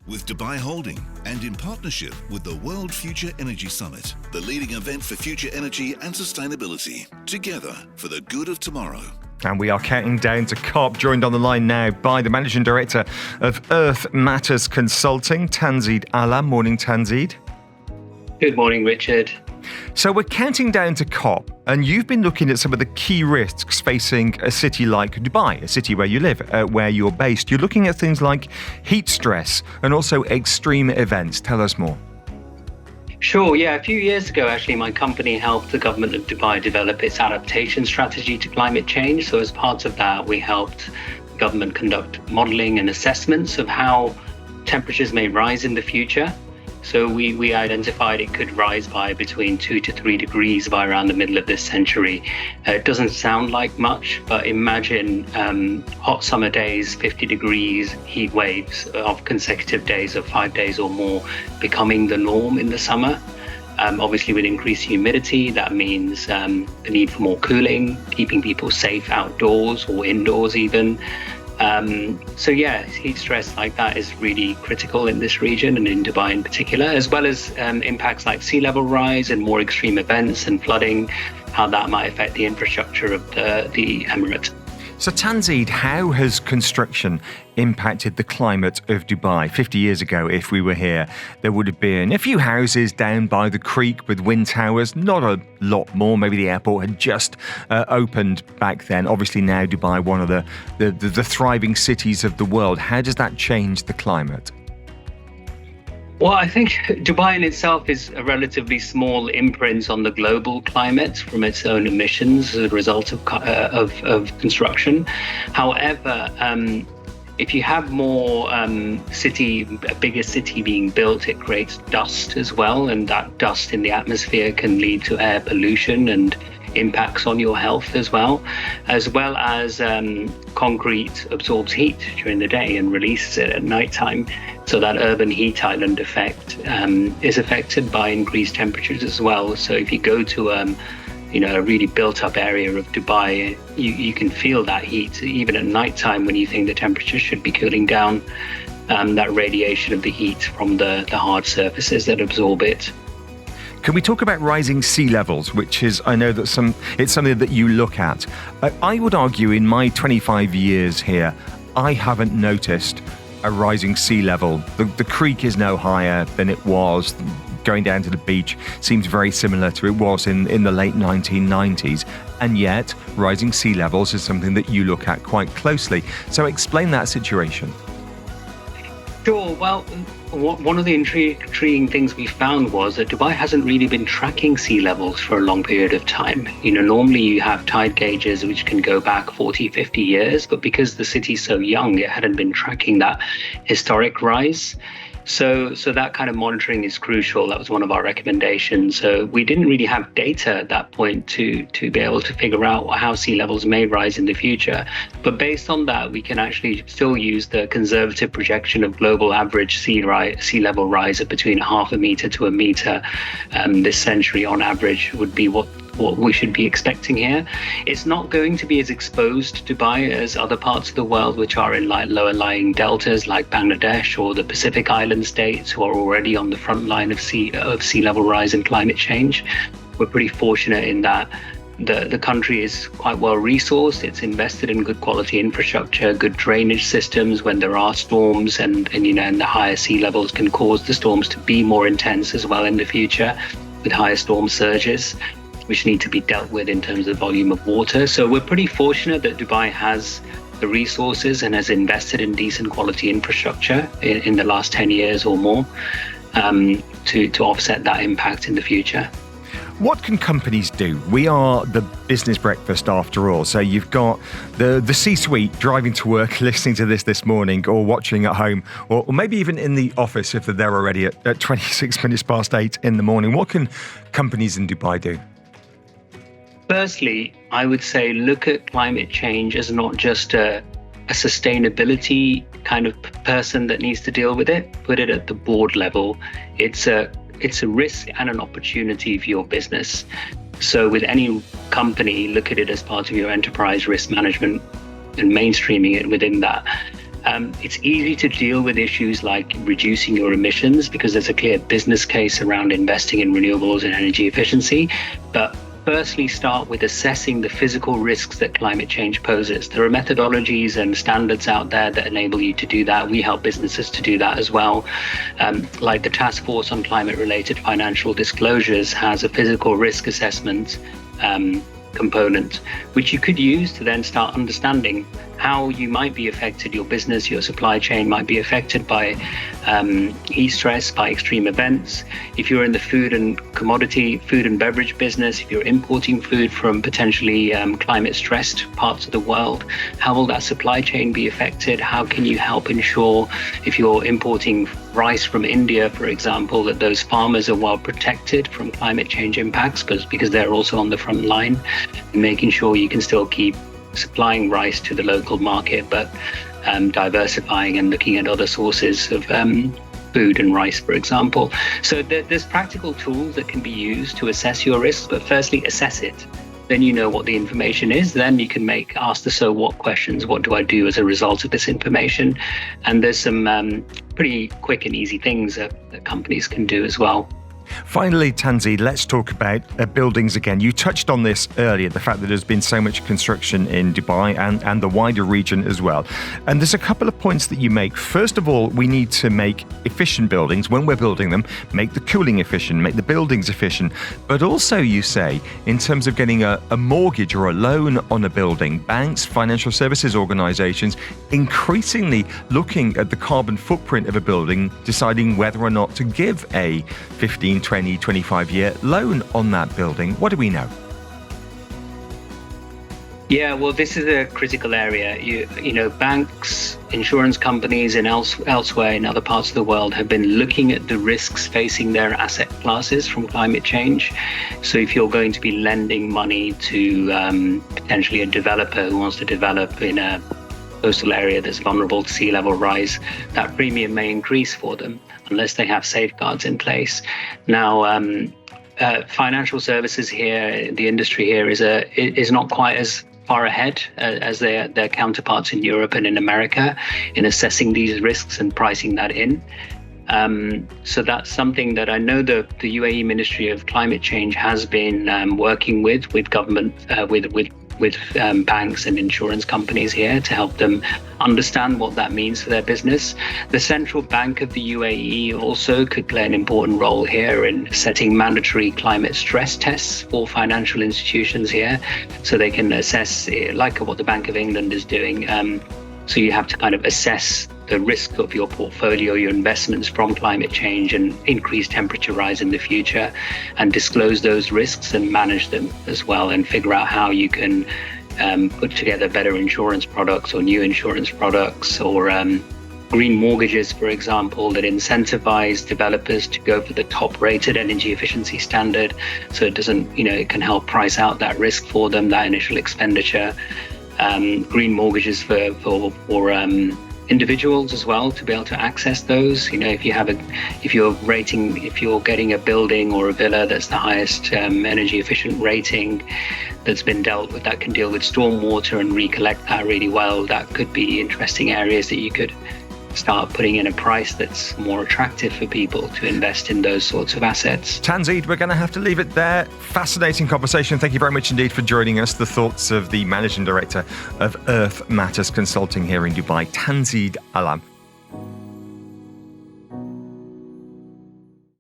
with Dubai Holding and in partnership with the World Future Energy Summit, the leading event for future energy and sustainability, together for the good of tomorrow. And we are counting down to COP, joined on the line now by the Managing Director of Earth Matters Consulting, Tanzeed Alam. Morning, Tanzeed. Good morning, Richard. So we're counting down to COP, and you've been looking at some of the key risks facing a city like Dubai, a city where you live, where you're based. You're looking at things like heat stress and also extreme events. Tell us more. Sure, yeah. A few years ago, actually, my company helped the government of Dubai develop its adaptation strategy to climate change. So as part of that, we helped the government conduct modelling and assessments of how temperatures may rise in the future. So we identified it could rise by between 2 to 3 degrees by around the middle of this century. It doesn't sound like much, but imagine hot summer days, 50 degrees, heat waves of consecutive days of 5 days or more becoming the norm in the summer. Obviously, with increased humidity, that means the need for more cooling, keeping people safe outdoors or indoors even. Heat stress like that is really critical in this region and in Dubai in particular, as well as impacts like sea level rise and more extreme events and flooding, how that might affect the infrastructure of the Emirate. So Tanzeed, how has construction impacted the climate of Dubai? 50 years ago, if we were here, there would have been a few houses down by the creek with wind towers, not a lot more. Maybe the airport had just opened back then. Obviously now Dubai, one of the thriving cities of the world. How does that change the climate? Well, I think Dubai in itself is a relatively small imprint on the global climate from its own emissions as a result of construction. However, if you have more a bigger city being built, it creates dust as well, and that dust in the atmosphere can lead to air pollution and impacts on your health as well as concrete absorbs heat during the day and releases it at nighttime. So that urban heat island effect is affected by increased temperatures as well. So if you go to a really built up area of Dubai, you can feel that heat even at nighttime when you think the temperature should be cooling down, that radiation of the heat from the hard surfaces that absorb it. Can we talk about rising sea levels, which is, I know that it's something that you look at. I would argue in my 25 years here, I haven't noticed a rising sea level. The creek is no higher than it was. Going down to the beach seems very similar to it was in the late 1990s. And yet, rising sea levels is something that you look at quite closely. So explain that situation. Sure. Well, one of the intriguing things we found was that Dubai hasn't really been tracking sea levels for a long period of time. Normally you have tide gauges which can go back 40, 50 years, but because the city's so young, it hadn't been tracking that historic rise. So that kind of monitoring is crucial. That was one of our recommendations. So we didn't really have data at that point to be able to figure out how sea levels may rise in the future. But based on that, we can actually still use the conservative projection of global average sea level rise of between 0.5 meter to 1 meter this century on average would be what we should be expecting here. It's not going to be as exposed to Dubai as other parts of the world, which are in lower lying deltas like Bangladesh or the Pacific Island states, who are already on the front line of sea level rise and climate change. We're pretty fortunate in that the country is quite well resourced. It's invested in good quality infrastructure, good drainage systems when there are storms, and the higher sea levels can cause the storms to be more intense as well in the future with higher storm surges, which need to be dealt with in terms of volume of water. So we're pretty fortunate that Dubai has the resources and has invested in decent quality infrastructure in the last 10 years or more to offset that impact in the future. What can companies do? We are the business breakfast after all. So you've got the C-suite driving to work, listening to this morning, or watching at home, or maybe even in the office if they're there already at 26 minutes past 8 in the morning. What can companies in Dubai do? Firstly, I would say look at climate change as not just a sustainability kind of person that needs to deal with it. Put it at the board level. It's a risk and an opportunity for your business. So with any company, look at it as part of your enterprise risk management and mainstreaming it within that. It's easy to deal with issues like reducing your emissions because there's a clear business case around investing in renewables and energy efficiency. But firstly, start with assessing the physical risks that climate change poses. There are methodologies and standards out there that enable you to do that. We help businesses to do that as well. Like the Task Force on Climate-Related Financial Disclosures has a physical risk assessment component, which you could use to then start understanding how you might be affected, your business, your supply chain might be affected by heat stress, by extreme events. If you're in the food and beverage business, if you're importing food from potentially climate stressed parts of the world, how will that supply chain be affected? How can you help ensure, if you're importing rice from India, for example, that those farmers are well protected from climate change impacts because they're also on the front line, making sure you can still keep supplying rice to the local market, but diversifying and looking at other sources of food and rice, for example. So there's practical tools that can be used to assess your risks, but firstly, assess it. Then you know what the information is. Then you can ask the so what questions. What do I do as a result of this information? And there's some pretty quick and easy things that companies can do as well. Finally, Tanzeed, let's talk about buildings again. You touched on this earlier, the fact that there's been so much construction in Dubai and the wider region as well. And there's a couple of points that you make. First of all, we need to make efficient buildings when we're building them, make the cooling efficient, make the buildings efficient. But also, you say, in terms of getting a mortgage or a loan on a building, banks, financial services organizations, increasingly looking at the carbon footprint of a building, deciding whether or not to give a 15, 20, 25-year loan on that building. What do we know? Yeah, well, this is a critical area. You know, banks, insurance companies, and elsewhere in other parts of the world have been looking at the risks facing their asset classes from climate change. So if you're going to be lending money to potentially a developer who wants to develop in a coastal area that's vulnerable to sea level rise, that premium may increase for them unless they have safeguards in place. Now, financial services here, the industry here is not quite as far ahead as their counterparts in Europe and in America in assessing these risks and pricing that in. So that's something that I know the UAE Ministry of Climate Change has been working with government, with banks and insurance companies here to help them understand what that means for their business. The Central Bank of the UAE also could play an important role here in setting mandatory climate stress tests for financial institutions here, so they can assess, like what the Bank of England is doing. So you have to kind of assess the risk of your portfolio, your investments from climate change and increased temperature rise in the future, and disclose those risks and manage them as well, and figure out how you can put together better insurance products or new insurance products, or green mortgages, for example, that incentivize developers to go for the top rated energy efficiency standard. So it doesn't, it can help price out that risk for them, that initial expenditure. Green mortgages for individuals as well, to be able to access those. If you're getting a building or a villa that's the highest energy efficient rating that's been dealt with, that can deal with stormwater and recollect that really well, that could be interesting areas that you could start putting in a price that's more attractive for people to invest in those sorts of assets. Tanzeed, we're going to have to leave it there. Fascinating conversation. Thank you very much indeed for joining us. The thoughts of the Managing Director of Earth Matters Consulting here in Dubai, Tanzeed Alam.